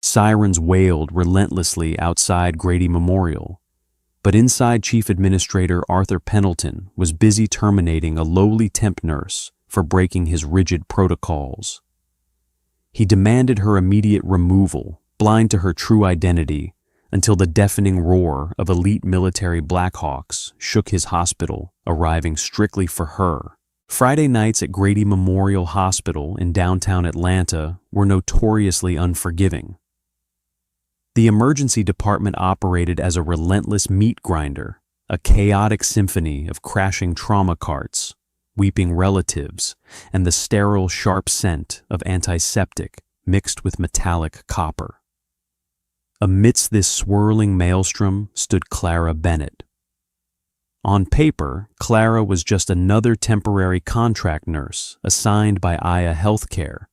Sirens wailed relentlessly outside Grady Memorial, but inside Chief Administrator Arthur Pendleton was busy terminating a lowly temp nurse for breaking his rigid protocols. He demanded her immediate removal, blind to her true identity, until the deafening roar of elite military Blackhawks shook his hospital, arriving strictly for her. Friday nights at Grady Memorial Hospital in downtown Atlanta were notoriously unforgiving. The emergency department operated as a relentless meat grinder, a chaotic symphony of crashing trauma carts, weeping relatives, and the sterile, sharp scent of antiseptic mixed with metallic copper. Amidst this swirling maelstrom stood Clara Bennett. On paper, Clara was just another temporary contract nurse assigned by Aya Healthcare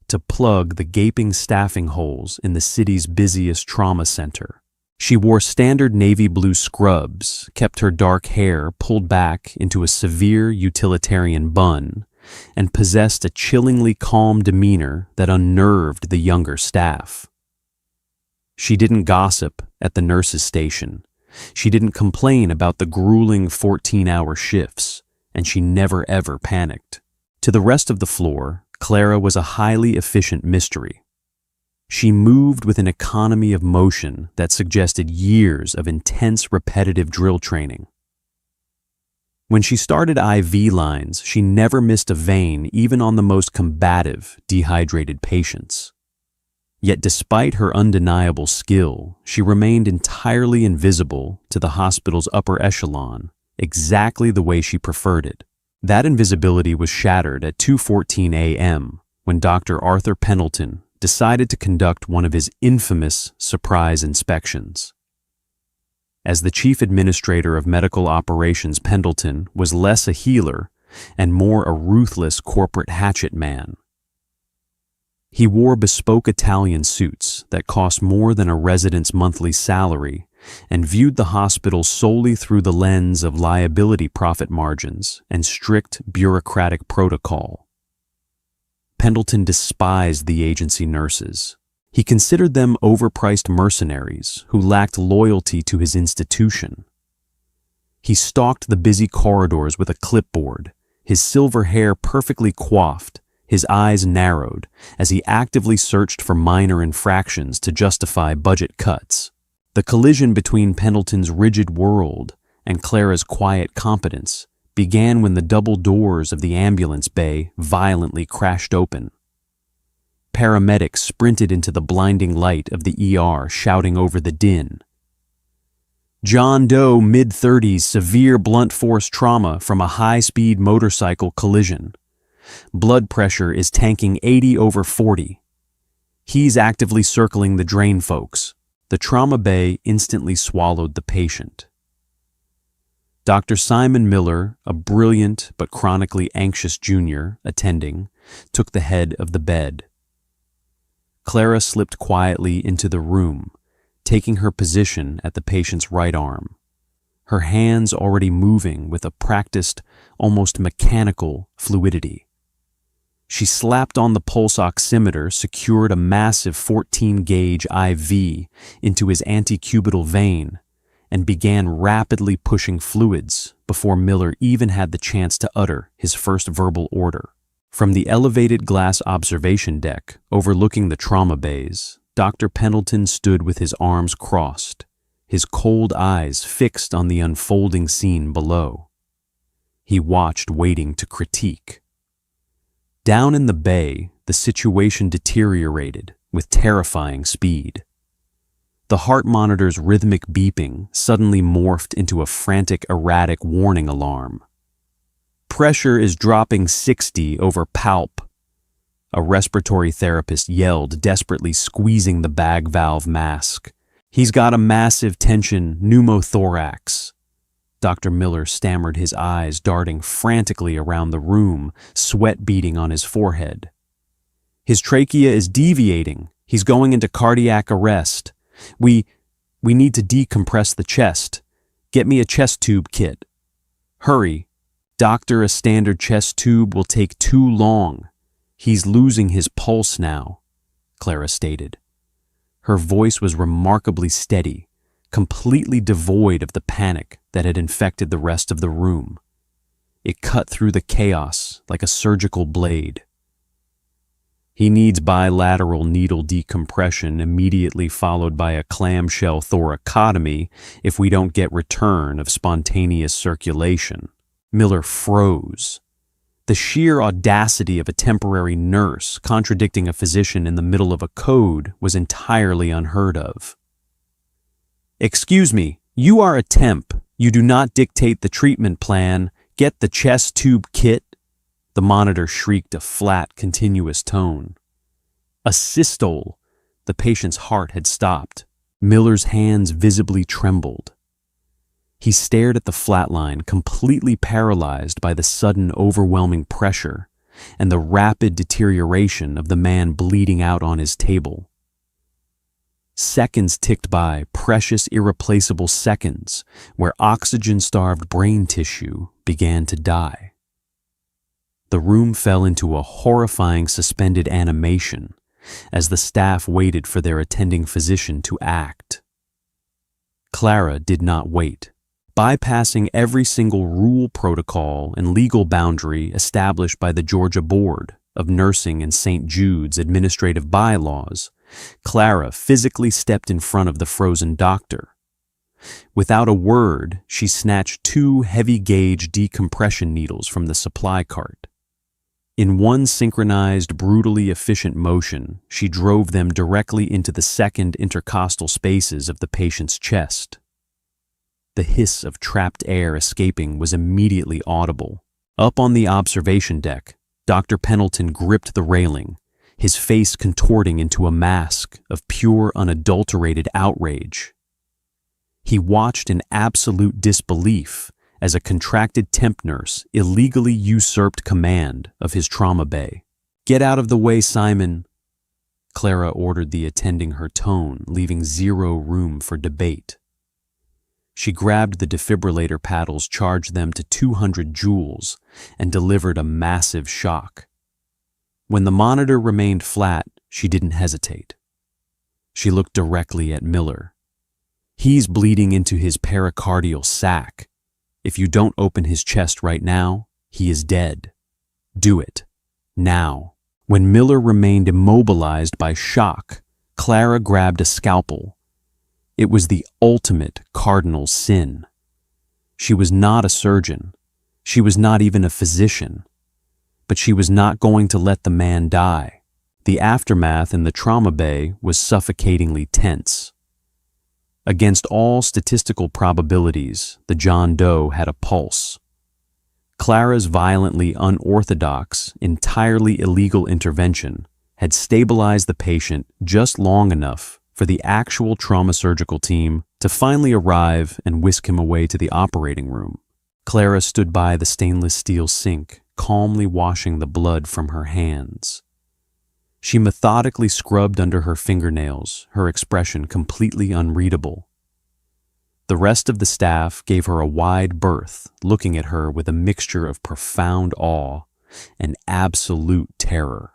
to plug the gaping staffing holes in the city's busiest trauma center. She wore standard navy blue scrubs, kept her dark hair pulled back into a severe utilitarian bun, and possessed a chillingly calm demeanor that unnerved the younger staff. She didn't gossip at the nurses' station. She didn't complain about the grueling 14-hour shifts, and she never ever panicked. To the rest of the floor, Clara was a highly efficient mystery. She moved with an economy of motion that suggested years of intense repetitive drill training. When she started IV lines, she never missed a vein even on the most combative, dehydrated patients. Yet despite her undeniable skill, she remained entirely invisible to the hospital's upper echelon, exactly the way she preferred it. That invisibility was shattered at 2:14 a.m. when Dr. Arthur Pendleton decided to conduct one of his infamous surprise inspections. As the chief administrator of medical operations, Pendleton was less a healer and more a ruthless corporate hatchet man. He wore bespoke Italian suits that cost more than a resident's monthly salary and viewed the hospital solely through the lens of liability profit margins and strict bureaucratic protocol. Pendleton despised the agency nurses. He considered them overpriced mercenaries who lacked loyalty to his institution. He stalked the busy corridors with a clipboard, his silver hair perfectly coiffed, his eyes narrowed as he actively searched for minor infractions to justify budget cuts. The collision between Pendleton's rigid world and Clara's quiet competence began when the double doors of the ambulance bay violently crashed open. Paramedics sprinted into the blinding light of the ER, shouting over the din. John Doe, mid-30s, severe blunt force trauma from a high-speed motorcycle collision. Blood pressure is tanking 80/40. He's actively circling the drain, folks. The trauma bay instantly swallowed the patient. Dr. Simon Miller, a brilliant but chronically anxious junior attending, took the head of the bed. Clara slipped quietly into the room, taking her position at the patient's right arm, her hands already moving with a practiced, almost mechanical fluidity. She slapped on the pulse oximeter, secured a massive 14-gauge IV into his antecubital vein, and began rapidly pushing fluids before Miller even had the chance to utter his first verbal order. From the elevated glass observation deck overlooking the trauma bays, Dr. Pendleton stood with his arms crossed, his cold eyes fixed on the unfolding scene below. He watched, waiting to critique. Down in the bay, the situation deteriorated with terrifying speed. The heart monitor's rhythmic beeping suddenly morphed into a frantic, erratic warning alarm. Pressure is dropping 60 over palp. A respiratory therapist yelled, desperately squeezing the bag valve mask. He's got a massive tension pneumothorax. Dr. Miller stammered, his eyes darting frantically around the room, sweat beading on his forehead. His trachea is deviating. He's going into cardiac arrest. We need to decompress the chest. Get me a chest tube kit. Hurry. Doctor, a standard chest tube will take too long. He's losing his pulse now, Clara stated. Her voice was remarkably steady, completely devoid of the panic that had infected the rest of the room. It cut through the chaos like a surgical blade. He needs bilateral needle decompression immediately followed by a clamshell thoracotomy if we don't get return of spontaneous circulation. Miller froze. The sheer audacity of a temporary nurse contradicting a physician in the middle of a code was entirely unheard of. "Excuse me, you are a temp. You do not dictate the treatment plan. Get the chest tube kit." The monitor shrieked a flat, continuous tone. A systole. The patient's heart had stopped. Miller's hands visibly trembled. He stared at the flatline, completely paralyzed by the sudden, overwhelming pressure and the rapid deterioration of the man bleeding out on his table. Seconds ticked by, precious, irreplaceable seconds, where oxygen-starved brain tissue began to die. The room fell into a horrifying suspended animation as the staff waited for their attending physician to act. Clara did not wait. Bypassing every single rule, protocol, and legal boundary established by the Georgia Board of Nursing and St. Jude's administrative bylaws, Clara physically stepped in front of the frozen doctor. Without a word, she snatched 2 heavy-gauge decompression needles from the supply cart. In one synchronized, brutally efficient motion, she drove them directly into the second intercostal spaces of the patient's chest. The hiss of trapped air escaping was immediately audible. Up on the observation deck, Dr. Pendleton gripped the railing, his face contorting into a mask of pure, unadulterated outrage. He watched in absolute disbelief as a contracted temp nurse illegally usurped command of his trauma bay. "Get out of the way, Simon," Clara ordered the attending, her tone leaving zero room for debate. She grabbed the defibrillator paddles, charged them to 200 joules, and delivered a massive shock. When the monitor remained flat, she didn't hesitate. She looked directly at Miller. "He's bleeding into his pericardial sac. If you don't open his chest right now, he is dead. Do it. Now." When Miller remained immobilized by shock, Clara grabbed a scalpel. It was the ultimate cardinal sin. She was not a surgeon. She was not even a physician. But she was not going to let the man die. The aftermath in the trauma bay was suffocatingly tense. Against all statistical probabilities, the John Doe had a pulse. Clara's violently unorthodox, entirely illegal intervention had stabilized the patient just long enough for the actual trauma surgical team to finally arrive and whisk him away to the operating room. Clara stood by the stainless steel sink, calmly washing the blood from her hands. She methodically scrubbed under her fingernails, her expression completely unreadable. The rest of the staff gave her a wide berth, looking at her with a mixture of profound awe and absolute terror.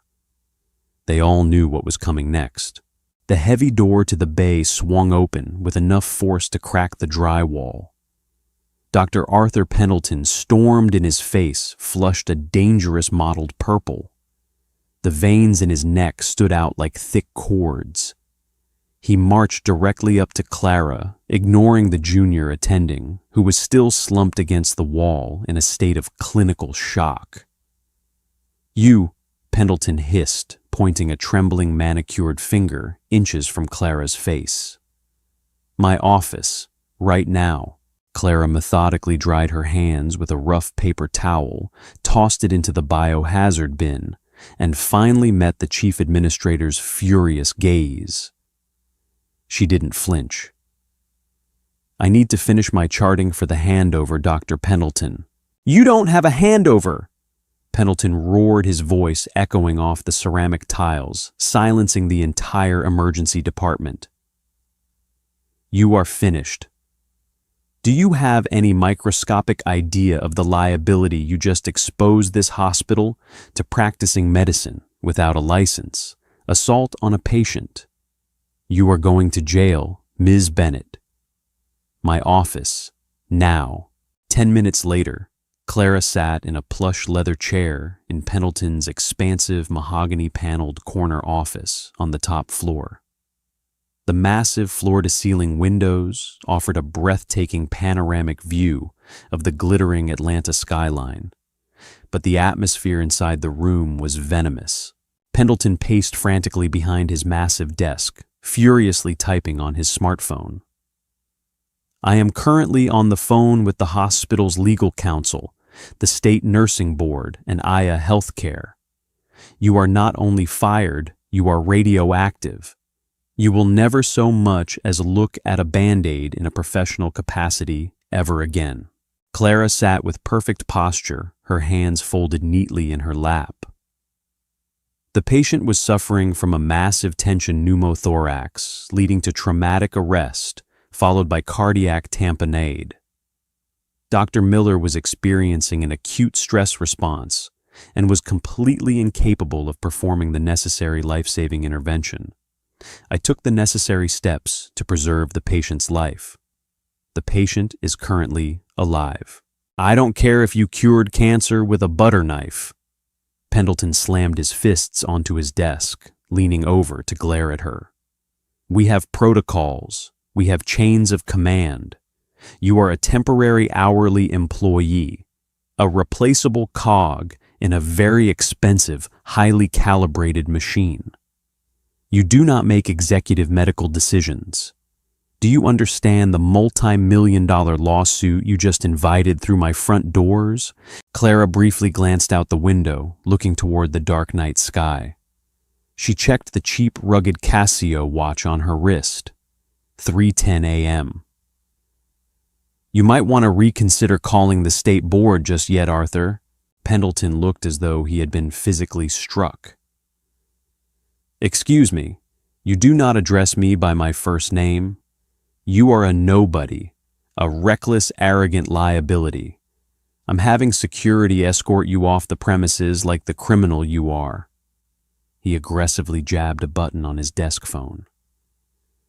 They all knew what was coming next. The heavy door to the bay swung open with enough force to crack the drywall. Dr. Arthur Pendleton stormed in his face, flushed a dangerous mottled purple. The veins in his neck stood out like thick cords. He marched directly up to Clara, ignoring the junior attending, who was still slumped against the wall in a state of clinical shock. "You," Pendleton hissed, pointing a trembling manicured finger inches from Clara's face. "My office, right now." Clara methodically dried her hands with a rough paper towel, tossed it into the biohazard bin, and finally met the chief administrator's furious gaze. She didn't flinch. "I need to finish my charting for the handover, Dr. Pendleton." "You don't have a handover!" Pendleton roared, his voice echoing off the ceramic tiles, silencing the entire emergency department. "You are finished. Do you have any microscopic idea of the liability you just exposed this hospital to practicing medicine without a license, assault on a patient?" "You are going to jail, Ms. Bennett." "My office. Now." 10 minutes later, Clara sat in a plush leather chair in Pendleton's expansive mahogany-paneled corner office on the top floor. The massive floor-to-ceiling windows offered a breathtaking panoramic view of the glittering Atlanta skyline, but the atmosphere inside the room was venomous. Pendleton paced frantically behind his massive desk, furiously typing on his smartphone. "I am currently on the phone with the hospital's legal counsel, the state nursing board, and Aya Healthcare. You are not only fired, you are radioactive. You will never so much as look at a Band-Aid in a professional capacity ever again." Clara sat with perfect posture, her hands folded neatly in her lap. The patient was suffering from a massive tension pneumothorax, leading to traumatic arrest, followed by cardiac tamponade. Dr. Miller was experiencing an acute stress response and was completely incapable of performing the necessary life-saving intervention. I took the necessary steps to preserve the patient's life. The patient is currently alive. "I don't care if you cured cancer with a butter knife." Pendleton slammed his fists onto his desk, leaning over to glare at her. "We have protocols. We have chains of command. You are a temporary hourly employee, a replaceable cog in a very expensive, highly calibrated machine. You do not make executive medical decisions. Do you understand the multi-million-dollar lawsuit you just invited through my front doors?" Clara briefly glanced out the window, looking toward the dark night sky. She checked the cheap, rugged Casio watch on her wrist. 3:10 a.m. "You might want to reconsider calling the state board just yet, Arthur." Pendleton looked as though he had been physically struck. "Excuse me, you do not address me by my first name. You are a nobody, a reckless, arrogant liability. I'm having security escort you off the premises like the criminal you are." He aggressively jabbed a button on his desk phone.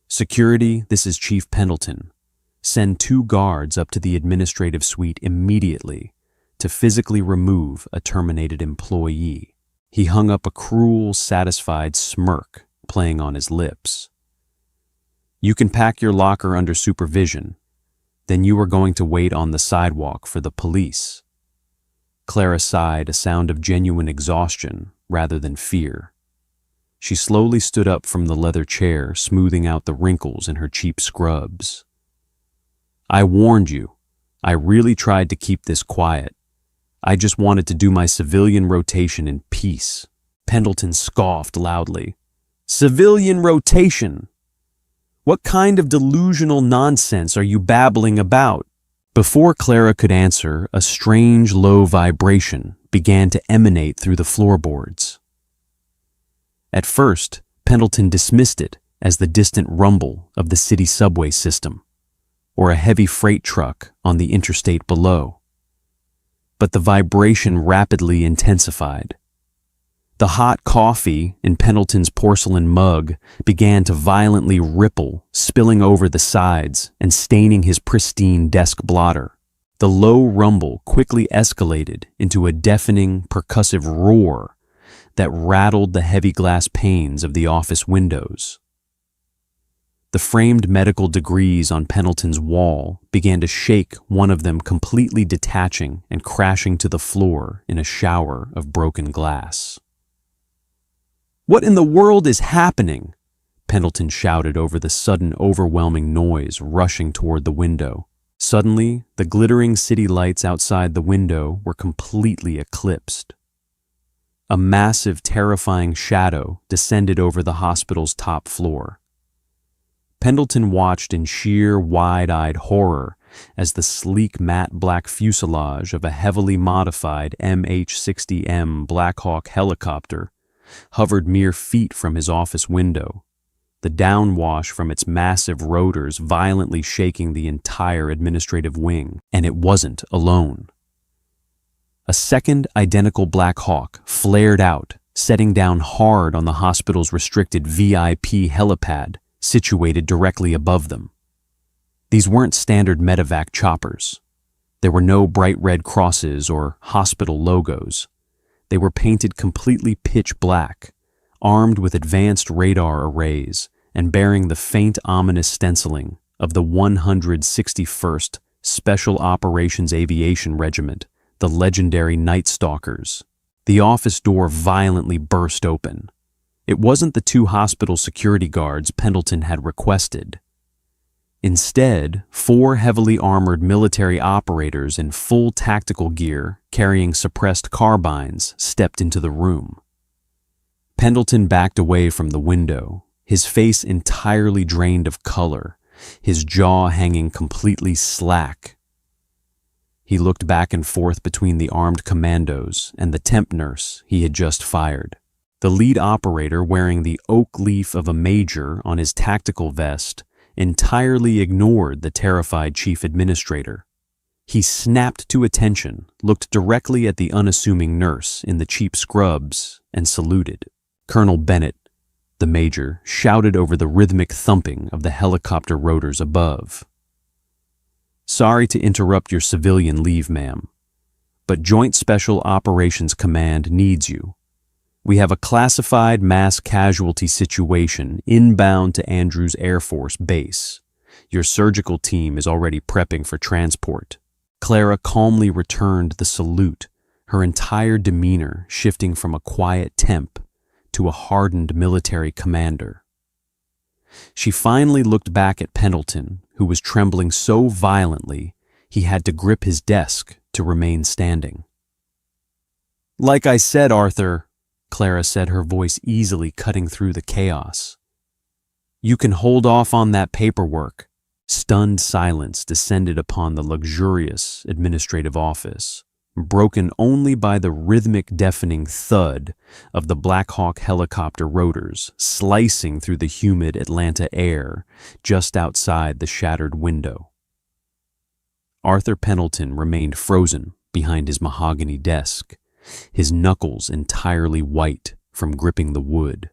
"Security, this is Chief Pendleton. Send 2 guards up to the administrative suite immediately to physically remove a terminated employee." He hung up a cruel, satisfied smirk playing on his lips. "You can pack your locker under supervision. Then you are going to wait on the sidewalk for the police." Clara sighed, a sound of genuine exhaustion rather than fear. She slowly stood up from the leather chair, smoothing out the wrinkles in her cheap scrubs. "I warned you. I really tried to keep this quiet. I just wanted to do my civilian rotation in peace." Pendleton scoffed loudly. "Civilian rotation? What kind of delusional nonsense are you babbling about?" Before Clara could answer, a strange, low vibration began to emanate through the floorboards. At first, Pendleton dismissed it as the distant rumble of the city subway system, or a heavy freight truck on the interstate below. But the vibration rapidly intensified. The hot coffee in Pendleton's porcelain mug began to violently ripple, spilling over the sides and staining his pristine desk blotter. The low rumble quickly escalated into a deafening, percussive roar that rattled the heavy glass panes of the office windows. The framed medical degrees on Pendleton's wall began to shake, one of them completely detaching and crashing to the floor in a shower of broken glass. "What in the world is happening?" Pendleton shouted over the sudden, overwhelming noise rushing toward the window. Suddenly, the glittering city lights outside the window were completely eclipsed. A massive, terrifying shadow descended over the hospital's top floor. Pendleton watched in sheer, wide-eyed horror as the sleek, matte black fuselage of a heavily modified MH-60M Black Hawk helicopter hovered mere feet from his office window, the downwash from its massive rotors violently shaking the entire administrative wing. And it wasn't alone. A second identical Black Hawk flared out, setting down hard on the hospital's restricted VIP helipad situated directly above them. These weren't standard medevac choppers. There were no bright red crosses or hospital logos. They were painted completely pitch black, armed with advanced radar arrays and bearing the faint ominous stenciling of the 161st Special Operations Aviation Regiment, the legendary Night Stalkers. The office door violently burst open. It wasn't the two hospital security guards Pendleton had requested. Instead, 4 heavily armored military operators in full tactical gear carrying suppressed carbines stepped into the room. Pendleton backed away from the window, his face entirely drained of color, his jaw hanging completely slack. He looked back and forth between the armed commandos and the temp nurse he had just fired. The lead operator, wearing the oak leaf of a major on his tactical vest, entirely ignored the terrified chief administrator. He snapped to attention, looked directly at the unassuming nurse in the cheap scrubs, and saluted. Colonel Bennett, the major, shouted over the rhythmic thumping of the helicopter rotors above. "Sorry to interrupt your civilian leave, ma'am, but Joint Special Operations Command needs you. We have a classified mass casualty situation inbound to Andrews Air Force Base. Your surgical team is already prepping for transport." Clara calmly returned the salute, her entire demeanor shifting from a quiet temp to a hardened military commander. She finally looked back at Pendleton, who was trembling so violently he had to grip his desk to remain standing. "Like I said, Arthur," Clara said, her voice easily cutting through the chaos, "you can hold off on that paperwork." Stunned silence descended upon the luxurious administrative office, broken only by the rhythmic, deafening thud of the Black Hawk helicopter rotors slicing through the humid Atlanta air just outside the shattered window. Arthur Pendleton remained frozen behind his mahogany desk, his knuckles entirely white from gripping the wood.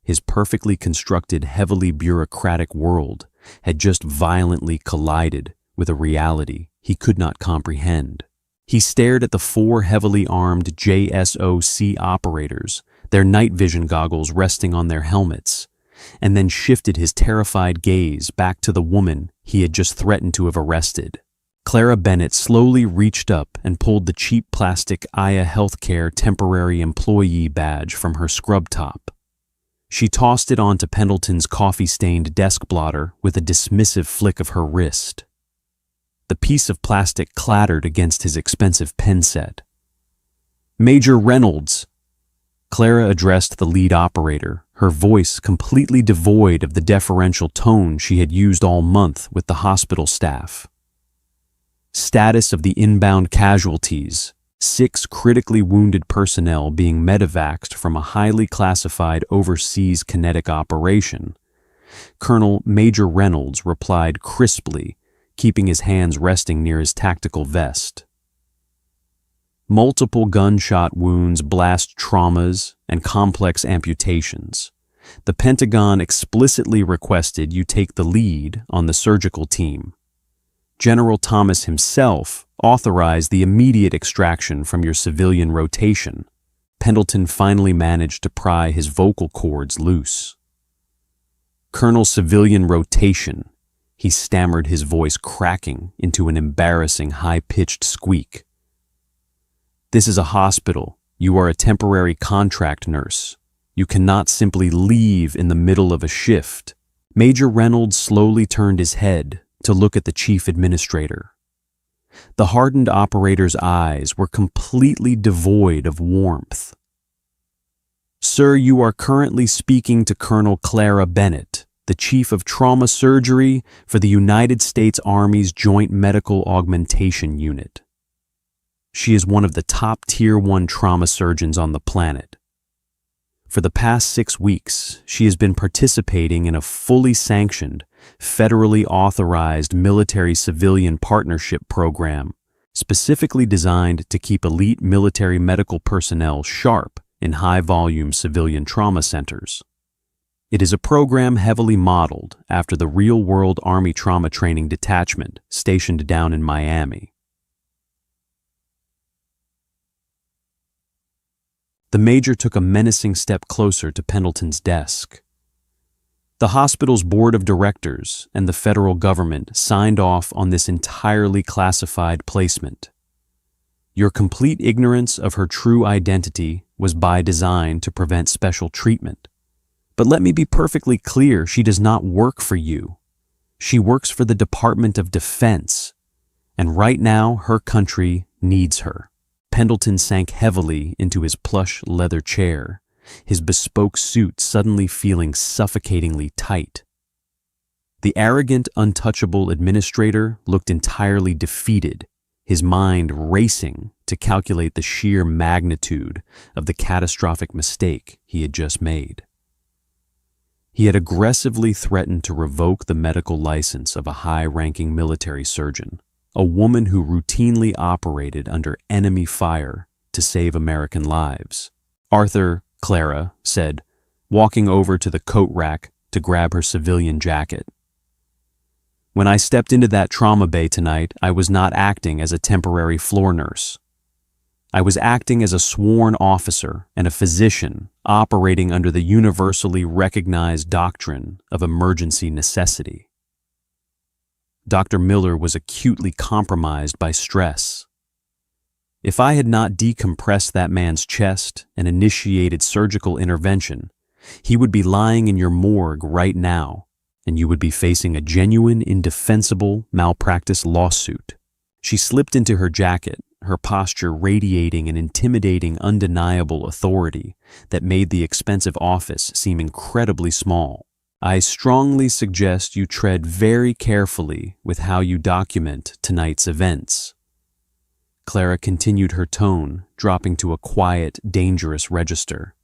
His perfectly constructed, heavily bureaucratic world had just violently collided with a reality he could not comprehend. He stared at the 4 heavily armed JSOC operators, their night vision goggles resting on their helmets, and then shifted his terrified gaze back to the woman he had just threatened to have arrested. Clara Bennett slowly reached up and pulled the cheap plastic Aya Healthcare temporary employee badge from her scrub top. She tossed it onto Pendleton's coffee-stained desk blotter with a dismissive flick of her wrist. The piece of plastic clattered against his expensive pen set. "Major Reynolds," Clara addressed the lead operator, her voice completely devoid of the deferential tone she had used all month with the hospital staff. "Status of the inbound casualties: 6 critically wounded personnel being medevaced from a highly classified overseas kinetic operation." Colonel Major Reynolds replied crisply, keeping his hands resting near his tactical vest. "Multiple gunshot wounds, blast traumas, and complex amputations. The Pentagon explicitly requested you take the lead on the surgical team. General Thomas himself authorized the immediate extraction from your civilian rotation." Pendleton finally managed to pry his vocal cords loose. "Colonel, civilian rotation," he stammered, his voice cracking into an embarrassing high-pitched squeak. "This is a hospital. You are a temporary contract nurse. You cannot simply leave in the middle of a shift." Major Reynolds slowly turned his head to look at the chief administrator. The hardened operator's eyes were completely devoid of warmth. "Sir, you are currently speaking to Colonel Clara Bennett, the Chief of Trauma Surgery for the United States Army's Joint Medical Augmentation Unit. She is one of the top Tier 1 trauma surgeons on the planet. For the past 6 weeks, she has been participating in a fully sanctioned, federally authorized military-civilian partnership program specifically designed to keep elite military medical personnel sharp in high-volume civilian trauma centers. It is a program heavily modeled after the real-world Army Trauma Training Detachment stationed down in Miami. The major took a menacing step closer to Pendleton's desk. The hospital's board of directors and the federal government signed off on this entirely classified placement. Your complete ignorance of her true identity was by design to prevent special treatment. But let me be perfectly clear, she does not work for you. She works for the Department of Defense, and right now her country needs her. Pendleton sank heavily into his plush leather chair, his bespoke suit suddenly feeling suffocatingly tight. The arrogant, untouchable administrator looked entirely defeated, his mind racing to calculate the sheer magnitude of the catastrophic mistake he had just made. He had aggressively threatened to revoke the medical license of a high-ranking military surgeon, a woman who routinely operated under enemy fire to save American lives. Arthur, Clara said, walking over to the coat rack to grab her civilian jacket. When I stepped into that trauma bay tonight, I was not acting as a temporary floor nurse. I was acting as a sworn officer and a physician operating under the universally recognized doctrine of emergency necessity. Dr. Miller was acutely compromised by stress. If I had not decompressed that man's chest and initiated surgical intervention, he would be lying in your morgue right now, and you would be facing a genuine, indefensible malpractice lawsuit. She slipped into her jacket, her posture radiating an intimidating, undeniable authority that made the expensive office seem incredibly small. I strongly suggest you tread very carefully with how you document tonight's events. Clara continued her tone, dropping to a quiet, dangerous register.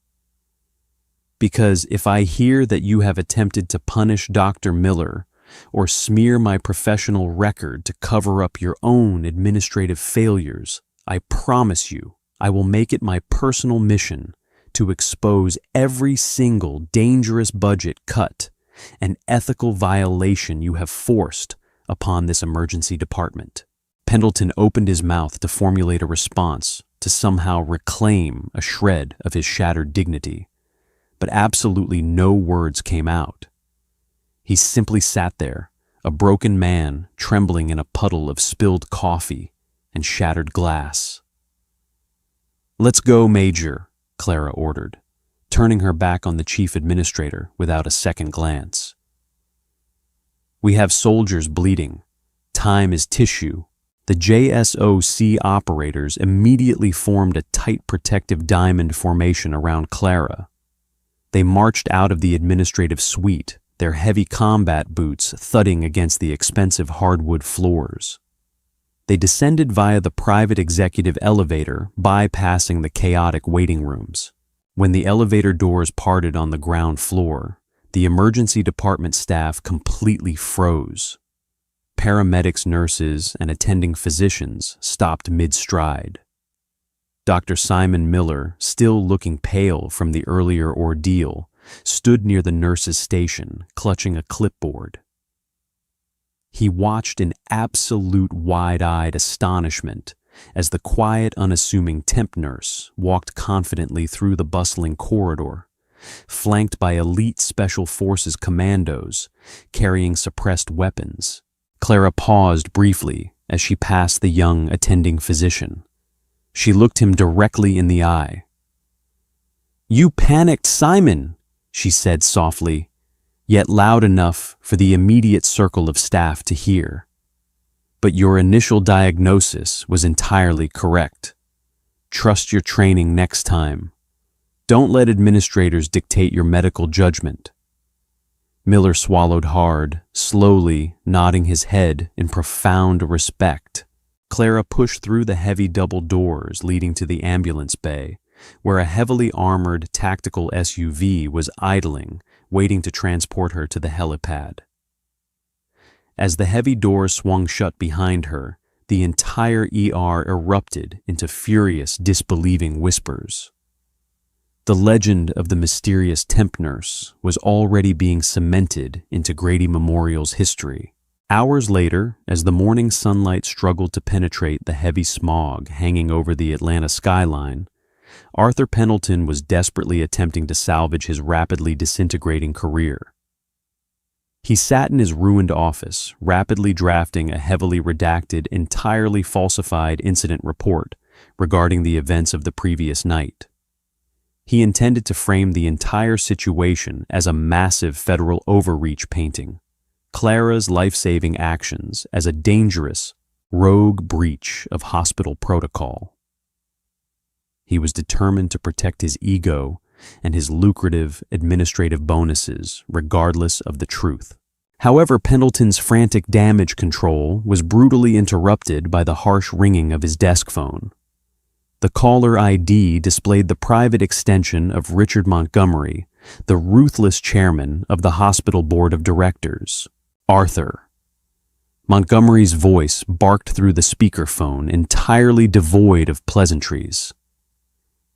Because if I hear that you have attempted to punish Dr. Miller or smear my professional record to cover up your own administrative failures, I promise you I will make it my personal mission to expose every single dangerous budget cut and ethical violation you have forced upon this emergency department. Pendleton opened his mouth to formulate a response to somehow reclaim a shred of his shattered dignity, but absolutely no words came out. He simply sat there, a broken man trembling in a puddle of spilled coffee and shattered glass. "Let's go, Major," Clara ordered, turning her back on the chief administrator without a second glance. "We have soldiers bleeding. Time is tissue." The JSOC operators immediately formed a tight protective diamond formation around Clara. They marched out of the administrative suite, their heavy combat boots thudding against the expensive hardwood floors. They descended via the private executive elevator, bypassing the chaotic waiting rooms. When the elevator doors parted on the ground floor, the emergency department staff completely froze. Paramedics, nurses, and attending physicians stopped mid-stride. Dr. Simon Miller, still looking pale from the earlier ordeal, stood near the nurse's station, clutching a clipboard. He watched in absolute wide-eyed astonishment as the quiet, unassuming temp nurse walked confidently through the bustling corridor, flanked by elite Special Forces commandos carrying suppressed weapons. Clara paused briefly as she passed the young attending physician. She looked him directly in the eye. "You panicked, Simon," she said softly, yet loud enough for the immediate circle of staff to hear. "But your initial diagnosis was entirely correct. Trust your training next time. Don't let administrators dictate your medical judgment." Miller swallowed hard, slowly nodding his head in profound respect. Clara pushed through the heavy double doors leading to the ambulance bay, where a heavily armored tactical SUV was idling, waiting to transport her to the helipad. As the heavy doors swung shut behind her, the entire ER erupted into furious, disbelieving whispers. The legend of the mysterious temp nurse was already being cemented into Grady Memorial's history. Hours later, as the morning sunlight struggled to penetrate the heavy smog hanging over the Atlanta skyline, Arthur Pendleton was desperately attempting to salvage his rapidly disintegrating career. He sat in his ruined office, rapidly drafting a heavily redacted, entirely falsified incident report regarding the events of the previous night. He intended to frame the entire situation as a massive federal overreach painting, Clara's life-saving actions as a dangerous, rogue breach of hospital protocol. He was determined to protect his ego and his lucrative administrative bonuses regardless of the truth. However, Pendleton's frantic damage control was brutally interrupted by the harsh ringing of his desk phone. The caller ID displayed the private extension of Richard Montgomery, the ruthless chairman of the hospital board of directors. Arthur. Montgomery's voice barked through the speakerphone, entirely devoid of pleasantries.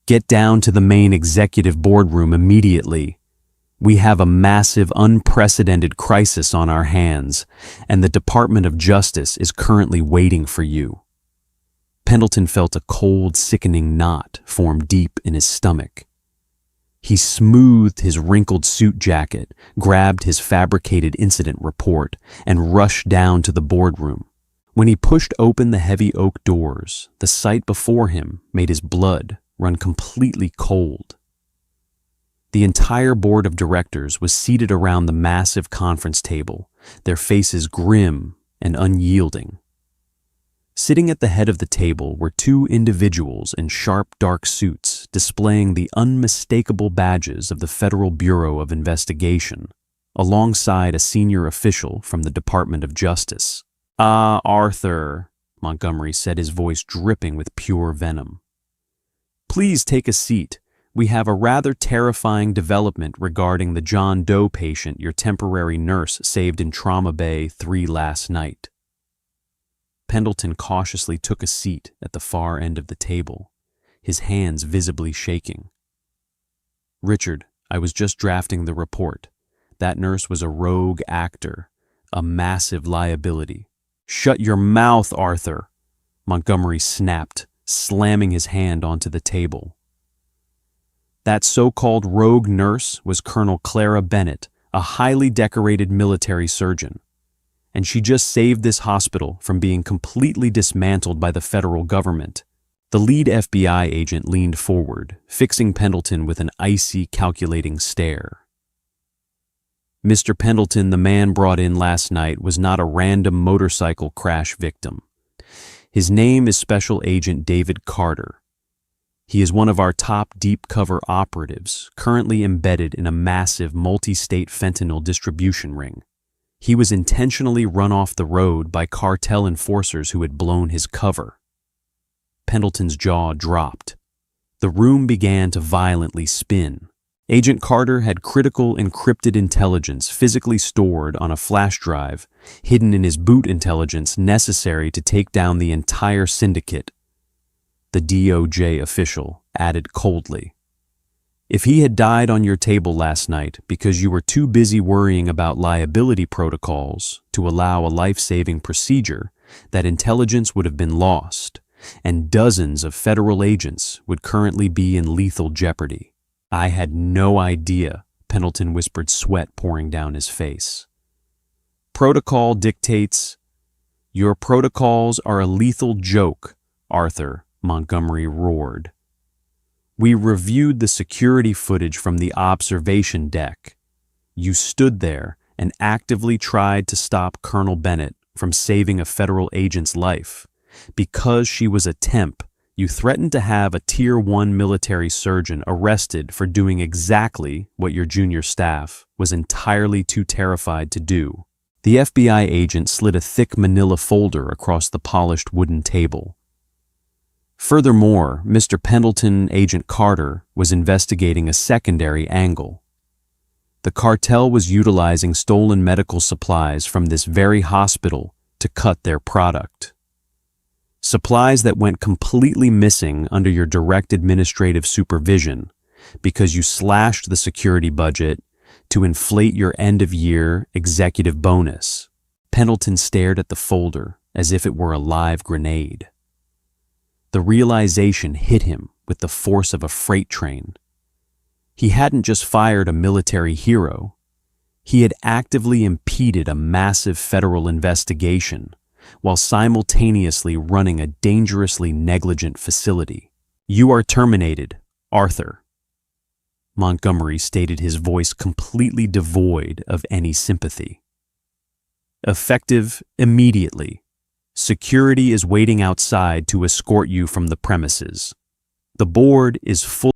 "Get down to the main executive boardroom immediately. We have a massive, unprecedented crisis on our hands, and the Department of Justice is currently waiting for you." Pendleton felt a cold, sickening knot form deep in his stomach. He smoothed his wrinkled suit jacket, grabbed his fabricated incident report, and rushed down to the boardroom. When he pushed open the heavy oak doors, the sight before him made his blood run completely cold. The entire board of directors was seated around the massive conference table, their faces grim and unyielding. Sitting at the head of the table were two individuals in sharp, dark suits displaying the unmistakable badges of the Federal Bureau of Investigation, alongside a senior official from the Department of Justice. "Ah, Arthur," Montgomery said, his voice dripping with pure venom. "Please take a seat. We have a rather terrifying development regarding the John Doe patient your temporary nurse saved in Trauma Bay 3 last night." Pendleton cautiously took a seat at the far end of the table, his hands visibly shaking. "Richard, I was just drafting the report. That nurse was a rogue actor, a massive liability." "Shut your mouth, Arthur," Montgomery snapped, slamming his hand onto the table. "That so-called rogue nurse was Colonel Clara Bennett, a highly decorated military surgeon. And she just saved this hospital from being completely dismantled by the federal government." The lead FBI agent leaned forward, fixing Pendleton with an icy, calculating stare. "Mr. Pendleton, the man brought in last night was not a random motorcycle crash victim. His name is Special Agent David Carter. He is one of our top deep-cover operatives, currently embedded in a massive multi-state fentanyl distribution ring. He was intentionally run off the road by cartel enforcers who had blown his cover." Pendleton's jaw dropped. The room began to violently spin. Agent Carter had critical encrypted intelligence physically stored on a flash drive, hidden in his boot intelligence necessary to take down the entire syndicate. The DOJ official added coldly. "If he had died on your table last night because you were too busy worrying about liability protocols to allow a life-saving procedure, that intelligence would have been lost, and dozens of federal agents would currently be in lethal jeopardy." "I had no idea," Pendleton whispered, sweat pouring down his face. "Protocol dictates—" "Your protocols are a lethal joke, Arthur," Montgomery roared. "We reviewed the security footage from the observation deck. You stood there and actively tried to stop Colonel Bennett from saving a federal agent's life. Because she was a temp, you threatened to have a Tier 1 military surgeon arrested for doing exactly what your junior staff was entirely too terrified to do." The FBI agent slid a thick manila folder across the polished wooden table. "Furthermore, Mr. Pendleton, Agent Carter, was investigating a secondary angle. The cartel was utilizing stolen medical supplies from this very hospital to cut their product. Supplies that went completely missing under your direct administrative supervision, because you slashed the security budget to inflate your end-of-year executive bonus. Pendleton stared at the folder as if it were a live grenade. The realization hit him with the force of a freight train. He hadn't just fired a military hero. He had actively impeded a massive federal investigation while simultaneously running a dangerously negligent facility. "You are terminated, Arthur." Montgomery stated, his voice completely devoid of any sympathy. "Effective immediately. Security is waiting outside to escort you from the premises. The board is full